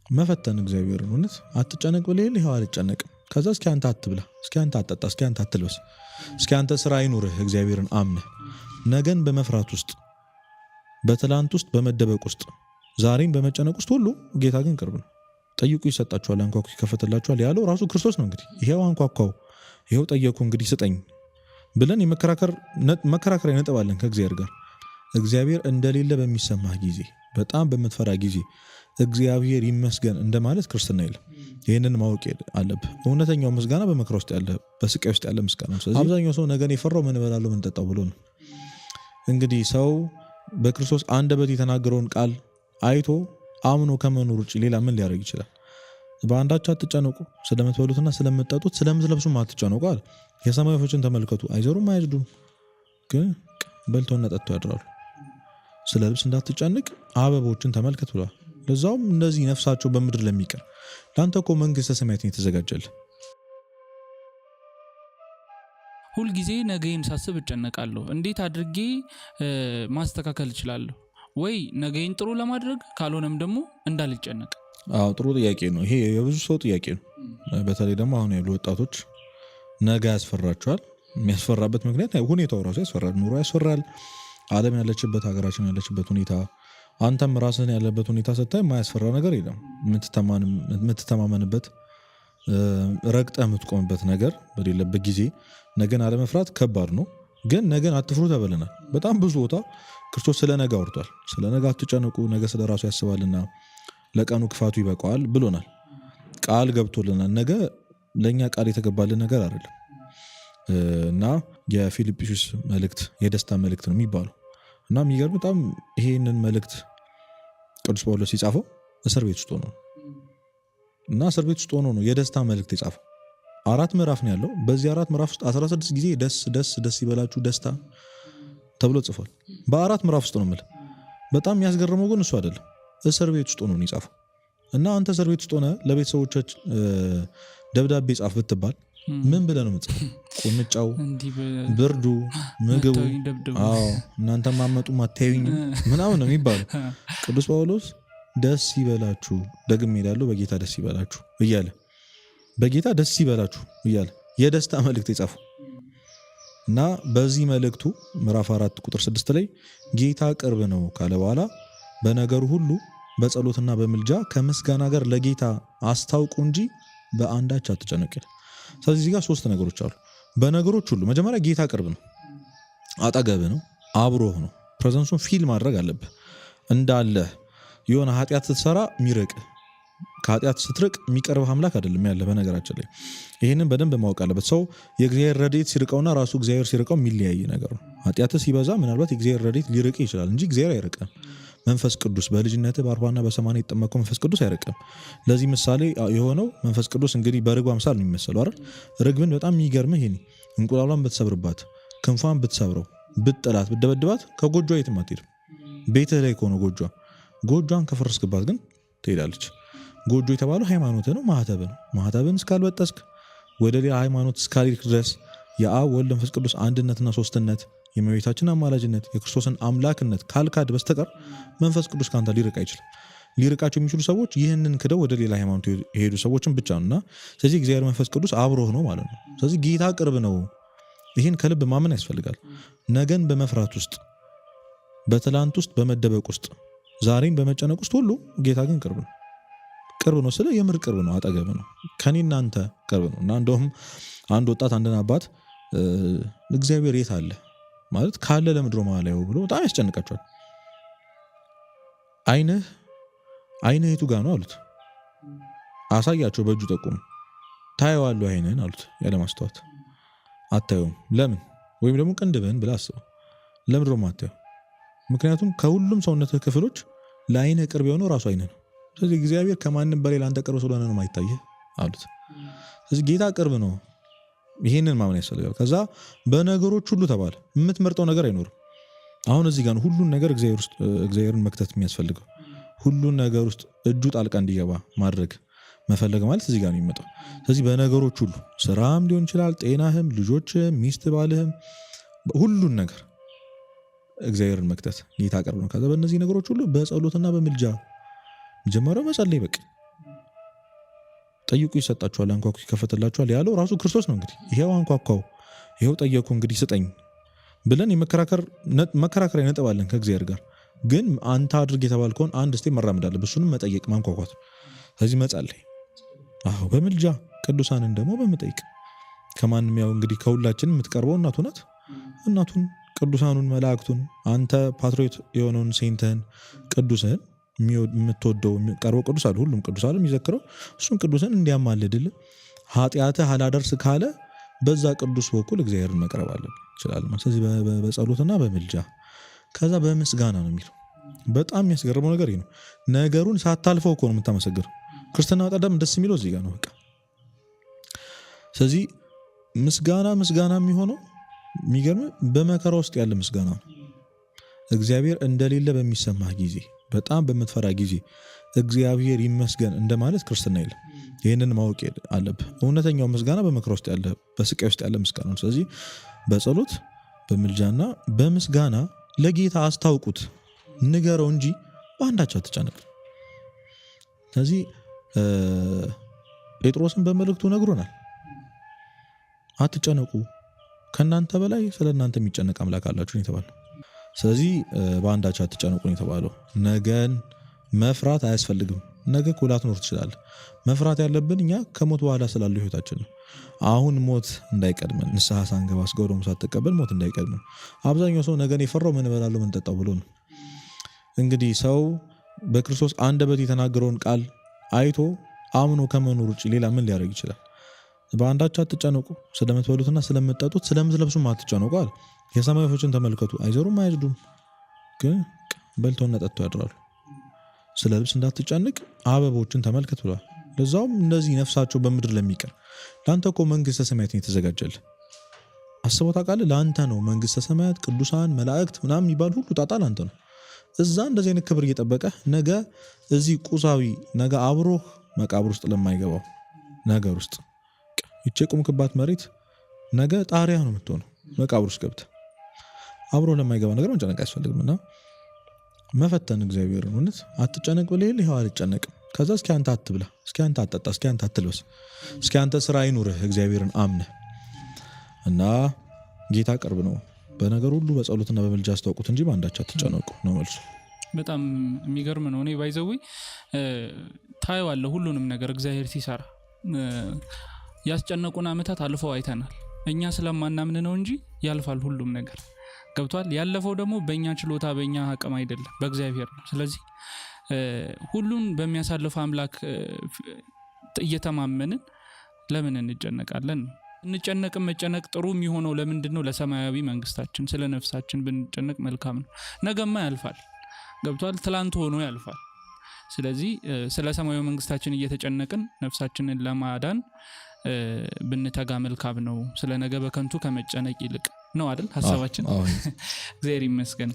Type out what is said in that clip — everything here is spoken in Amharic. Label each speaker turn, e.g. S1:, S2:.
S1: መፈተን እግዚአብሔርን እውነት አትጨነቅ ብለህ ይሄው አልጨነቅም ከዛ እስኪ አንተ አትብላ እስኪ አንተ አትጠጣ እስኪ አንተ አትልበስ እስኪ አንተ ስራ አይኑርህ እግዚአብሔርን አምነህ ነገን በመፍራት ውስጥ በትላንት ውስጥ በመደበቅ ውስጥ ዛሬን በመጨነቅ ውስጥ ሁሉ ጌታ ግን ቅርብ ነው ጠይቁ ይሰጣችኋል አንኳኩ ይከፈትላችኋል ያለው ራሱ ክርስቶስ ነው እንግዲህ ይሄው አንኳኳው ይሄው ጠየቁ እንግዲህ ስጠኝ ብለን መከራከሪያ ነጥብ አለን ከእግዚአብሔር ጋር እግዚአብሔር እንደሌለ በሚሰማህ ጊዜ በጣም በመትፈራ ጊዜ እግዚአብሔር ይመስገን እንደማለት ክርስትና የለም ይሄንን ማወቅ አለብህ እውነተኛው ምስጋና በመከራ ውስጥ ያለ በስቃይ ውስጥ ያለ ምስጋና ነው ስለዚህ አብዛኛው ሰው ነገን የፈራው ምን እበላለሁ ምን ጠጣው ብሎ ነው እንግዲህ ሰው በክርስቶስ አንደበት የተናገረውን ቃል አይቶ አምኖ ከመኖር ውጪ ሌላ ምን ሊያደርግ ይችላል በአንዳች አትጨነቁ ስለምትበሉትና ስለምትጠጡት ስለምትለብሱም አትጨነቁ አለ የሰማይ ወፎችን ተመልከቱ አይዘሩም አያጭዱም ግን በልተውና ጠጥተው ያድራሉ ስለ ልብስ እንዳትጨነቅ አበቦችን ተመልከት ብሏል ለዛውም እንደዚህ ነፍሳቸው በምድር ለሚቀር ላንተ እኮ መንግስተ ሰማያትን የተዘጋጀልህ
S2: ሁል ጊዜ ነገን ሳስብ እጨነቃለሁ እንዴት አድርጌ ማስተካከል እችላለሁ ወይ ነገን ጥሩ ለማድረግ ካልሆነም ደግሞ እንዳልጨነቅ
S1: ጥሩ ጥያቄ ነው ይሄ የብዙ ሰው ጥያቄ ነው በተለይ ደግሞ አሁን ያሉ ወጣቶች ነገ ያስፈራቸዋል የሚያስፈራበት ምክንያት ሁኔታው ራሱ ያስፈራል ኑሮ ያስፈራል ዓለም ያለችበት ሀገራችን ያለችበት ሁኔታ አንተም ራስህን ያለበት ሁኔታ ስታይ የማያስፈራ ነገር የለም የምትተማመንበት ረግጠህ የምትቆምበት ነገር በሌለበት ጊዜ ነገን አለመፍራት ከባድ ነው ግን ነገን አትፍሩ ተብለናል በጣም ብዙ ቦታ ክርስቶስ ስለ ነገ አውርቷል ስለ ነገ አትጨነቁ ነገ ስለ ራሱ ያስባልና ለቀኑ ክፋቱ ይበቃዋል ብሎናል ቃል ገብቶልናል ነገ ለኛ ቃል የተገባልን ነገር አይደለም እና የፊልጵስዩስ መልእክት የደስታ መልእክት ነው የሚባለው እና የሚገርም በጣም ይሄንን መልእክት ቅዱስ ጳውሎስ ሲጻፈው እስር ቤት ውስጥ ሆኖ እና እስር ቤት ውስጥ ሆኖ ነው የደስታ መልእክት የጻፈው 4 ምዕራፍ ነው ያለው በዚህ 4 ምዕራፍ ውስጥ 16 ጊዜ ደስ ይበላችሁ ደስታ ተብሎ ጽፏል በ4 ምዕራፍ ውስጥ ነው ማለት በጣም የሚያስገርመው ግን እሱ አይደለም እስር ቤት ውስጥ ሆኖ ነው የጻፈው እና አንተ እስር ቤት ውስጥ ሆነ ለቤተሰቦቻችን ደብዳቤ ጻፍ ብትባል ምን ብለህ ነው የምትጽፈው ቁንጫው ብርዱ ምግቡ እናንተ ማመጡ ማታዩኝ ምናምን ነው የሚባለው ቅዱስ ጳውሎስ ደስ ይበላችሁ ደግሜ እላለሁ በጌታ ደስ ይበላችሁ እያለ በጌታ ደስ ይበላችሁ እያለ የደስታ መልእክት የጻፈው እና በዚህ መልእክቱ ምዕራፍ 4 ቁጥር 6 ላይ ጌታ ቅርብ ነው ካለ በኋላ በነገሩ ሁሉ በጸሎትና በምልጃ ከምስጋና ጋር ለጌታ አስታውቁ እንጂ በአንዳች አትጨነቁ ስለዚህ እዚህ ጋር 3 ነገሮች አሉ በነገሮች ሁሉ መጀመሪያ ጌታ ቅርብ ነው አጠገብህ ነው አብሮህ ነው ፕሬዘንሱን ፊል ማድረግ አለብህ እንዳለ የሆነ ኃጢአት ስትሰራ ሚርቅ ከኃጢአት ስትርቅ የሚቀርብህ አምላክ አይደለም ያለ በነገራችን ላይ ይሄንን በደንብ ማወቅ አለበት ሰው የእግዚአብሔር ረድኤት ሲርቀውና ራሱ እግዚአብሔር ሲርቀው የሚለያይ ነገር ነው ኃጢአት ሲበዛ ምናልባት የእግዚአብሔር ረድኤት ሊርቅ ይችላል እንጂ እግዚአብሔር አይርቅም መንፈስ ቅዱስ በልጅነትህ በ40ና በ80 የተጠመቀው መንፈስ ቅዱስ አይርቅም ለዚህ ምሳሌ የሆነው መንፈስ ቅዱስ እንግዲህ በርግብ አምሳል ነው የሚመስለው አይደል ርግብን በጣም የሚገርምህ ይሄ እንቁላሏን ብትሰብርባት ክንፏን ብትሰብረው ብትጠላት ብትደበድባት ከጎጇ የትም አትሄድም ቤትህ ላይ ከሆነ ጎጇን ከፈረስክባት ግን ትሄዳለች ጎጆ የተባለው ሃይማኖት ነው ማህተብን እስካልበጠስክ ወደ ሌላ ሃይማኖት እስካልሄድክ ድረስ የአብ ወልድ መንፈስ ቅዱስ አንድነትና ሶስትነት የእመቤታችን አማላጅነት የክርስቶስን አምላክነት ካልካድ በስተቀር መንፈስ ቅዱስ ካንተ ሊርቅ አይችልም ሊርቃቸው የሚችሉ ሰዎች ይህንን ክደው ወደ ሌላ ሃይማኖት የሄዱ ሰዎችን ብቻ ነውና ስለዚህ እግዚአብሔር መንፈስ ቅዱስ አብሮህ ነው ማለት ነው ስለዚህ ጌታ ቅርብ ነው ይህን ከልብ ማመን ያስፈልጋል ነገን በመፍራት ውስጥ በትላንት ውስጥ በመደበቅ ውስጥ ዛሬን በመጨነቅ ውስጥ ሁሉ ጌታ ግን ቅርብ ነው ስለ የምር ቅርብ ነው አጠገብ ነው ከኔና አንተ ቅርብ ነው እና እንደውም አንድ ወጣት አንድን አባት እግዚአብሔር የት አለ ማለት ካለ ለምድሮ ማላየው ብሎ በጣም ያስጨንቃቸዋል አይንህ የቱ ጋር ነው አሉት አሳያቸው በእጁ ጠቁሙ ታየዋለህ አይንህን አሉት ያለ ማስተዋት አታየውም ለምን ወይም ደግሞ ቅንድብህን ብለህ አስበው ለምድሮ ማታየው ምክንያቱም ከሁሉም ሰውነትህ ክፍሎች ለአይንህ ቅርብ የሆነው ራሱ አይንህ ነው ስለዚህ እግዚአብሔር ከማንም በላይ ለአንተ ቅርብ ስለሆነ ነው የማይታየህ አሉት ስለዚህ ጌታ ቅርብ ነው ይሄንን ማመን ያስፈልጋል ከዛ በነገሮች ሁሉ ተባለ የምትመርጠው ነገር አይኖርም አሁን እዚህ ጋር ሁሉን ነገር እግዚአብሔርን መክተት የሚያስፈልገው ሁሉን ነገር ውስጥ እጁ ጣልቃ እንዲገባ ማድረግ መፈለግ ማለት እዚህ ጋር ነው የሚመጣው ስለዚህ በነገሮች ሁሉ ስራም ሊሆን ይችላል ጤናህም ልጆችህም ሚስት ባልህም ሁሉን ነገር እግዚአብሔርን መክተት ጌታ ቅርብ ነው ከዛ በእነዚህ ነገሮች ሁሉ በጸሎትና በምልጃ ጀመረው መጸለይ በቃ ጠይቁ ይሰጣችኋል፣ አንኳኩ ይከፈትላችኋል ያለው ራሱ ክርስቶስ ነው። እንግዲህ ይሄው አንኳኳው፣ ይሄው ጠየቁ፣ እንግዲህ ስጠኝ ብለን መከራከሪያ ነጥብ አለን ከእግዚአብሔር ጋር። ግን አንተ አድርግ የተባልከውን አንድ ስቴፕ መራመድ አለብህ። እሱንም መጠየቅ ማንኳኳት። ስለዚህ መጸለይ፣ በምልጃ ቅዱሳንን ደግሞ በመጠየቅ ከማንም ያው እንግዲህ ከሁላችን የምትቀርበው እናቱ ናት። እናቱን ቅዱሳኑን መላእክቱን አንተ ፓትሪዮት የሆነውን ሴንትህን ቅዱስህን የምትወደው የሚቀርበው ቅዱስ አለ፣ ሁሉም ቅዱስ አለ የሚዘክረው እሱን ቅዱስን እንዲያማልድልህ ኃጢአትህ አላደርስ ካለ በዛ ቅዱስ በኩል እግዚአብሔርን መቅረብ አለ ይችላል። ስለዚህ በጸሎትና በምልጃ ከዛ በምስጋና ነው የሚለው። በጣም የሚያስገርመው ነገር ይሄ ነው። ነገሩን ሳታልፈው እኮ ነው የምታመሰግነው። ክርስትና ቀደም ደስ የሚለው እዚህ ጋር ነው በቃ። ስለዚህ ምስጋና የሚሆነው የሚገርም በመከራ ውስጥ ያለ ምስጋና ነው። እግዚአብሔር እንደሌለ በሚሰማህ ጊዜ፣ በጣም በምትፈራ ጊዜ እግዚአብሔር ይመስገን እንደማለት ክርስትና የለም። ይህንን ማወቅ አለብህ። እውነተኛው ምስጋና በመከራ ውስጥ ያለ፣ በስቃይ ውስጥ ያለ ምስጋና ነው። ስለዚህ በጸሎት በምልጃና በምስጋና ለጌታ አስታውቁት፣ ንገረው እንጂ በአንዳች አትጨነቅ። ስለዚህ ጴጥሮስን በመልእክቱ ነግሮናል። አትጨነቁ፣ ከእናንተ በላይ ስለ እናንተ የሚጨነቅ አምላክ አላችሁ የተባለው። ስለዚህ በአንዳች አትጨነቁ የተባለው። ነገን መፍራት አያስፈልግም። ነገ እኮ ላትኖር ትችላለህ። መፍራት ያለብን እኛ ከሞት በኋላ ስላለው ህይወታችን ነው። አሁን ሞት እንዳይቀድመን፣ ንስሐ ሳንገባ ስጋ ወደሙ ሳትቀበል ሞት እንዳይቀድመን። አብዛኛው ሰው ነገን የፈራው ምን እበላለሁ ምን እጠጣው ብሎ ነው። እንግዲህ ሰው በክርስቶስ አንደበት የተናገረውን ቃል አይቶ አምኖ ከመኖር ውጭ ሌላ ምን ሊያደርግ ይችላል? በአንዳች አትጨነቁ፣ ስለምትበሉትና ስለምትጠጡት ስለምትለብሱም አትጨነቁ አለ። የሰማይ ወፎችን ተመልከቱ፣ አይዘሩም አያጭዱም፣ ግን በልተውና ጠጥተው ያድራሉ። ስለ ልብስ እንዳትጨንቅ አበቦችን ተመልከት ብሏል። ለዛውም እንደዚህ ነፍሳቸው በምድር ለሚቀር ለአንተ እኮ መንግስተ ሰማያት የተዘጋጀልህ አስበው ታውቃለህ? ለአንተ ነው መንግስተ ሰማያት፣ ቅዱሳን መላእክት ምናምን የሚባል ሁሉ ጣጣ ለአንተ ነው። እዛ እንደዚህ አይነት ክብር እየጠበቀ ነገ እዚህ ቁሳዊ ነገ አብሮህ መቃብር ውስጥ ለማይገባው ነገር ውስጥ ይቼ ቁምክባት መሬት ነገ ጣሪያ ነው የምትሆነው። መቃብር ውስጥ ገብተህ አብሮ ለማይገባ ነገር መጨነቅ አያስፈልግም። እና መፈተን እግዚአብሔርን እውነት አትጨነቅ ብለህ ይኸው አልጨነቅም። ከዛ እስኪ አንተ አትብላ፣ እስኪ አንተ አትጠጣ፣ እስኪ አንተ አትልበስ፣ እስኪ አንተ ስራ አይኑርህ እግዚአብሔርን አምነህ እና ጌታ ቅርብ ነው። በነገር ሁሉ በጸሎትና በምልጃ አስታውቁት እንጂ በአንዳች አትጨነቁ ነው መልሱ።
S2: በጣም የሚገርም ነው። እኔ ባይዘዊ ታየዋለህ ሁሉንም ነገር እግዚአብሔር ሲሰራ። ያስጨነቁን ዓመታት አልፈው አይተናል። እኛ ስለማናምን ነው እንጂ ያልፋል ሁሉም ነገር። ገብቷል። ያለፈው ደግሞ በእኛ ችሎታ በእኛ አቅም አይደለም፣ በእግዚአብሔር ነው። ስለዚህ ሁሉን በሚያሳልፍ አምላክ እየተማመንን ለምን እንጨነቃለን? እንጨነቅም መጨነቅ ጥሩ የሚሆነው ለምንድን ነው? ለሰማያዊ መንግስታችን ስለ ነፍሳችን ብንጨነቅ መልካም ነው። ነገማ ያልፋል። ገብቷል። ትላንት ሆኖ ያልፋል። ስለዚህ ስለ ሰማያዊ መንግስታችን እየተጨነቅን ነፍሳችንን ለማዳን ብንተጋ መልካም ነው። ስለ ነገ በከንቱ ከመጨነቅ ይልቅ ነው አይደል ሐሳባችን። እግዚአብሔር ይመስገን።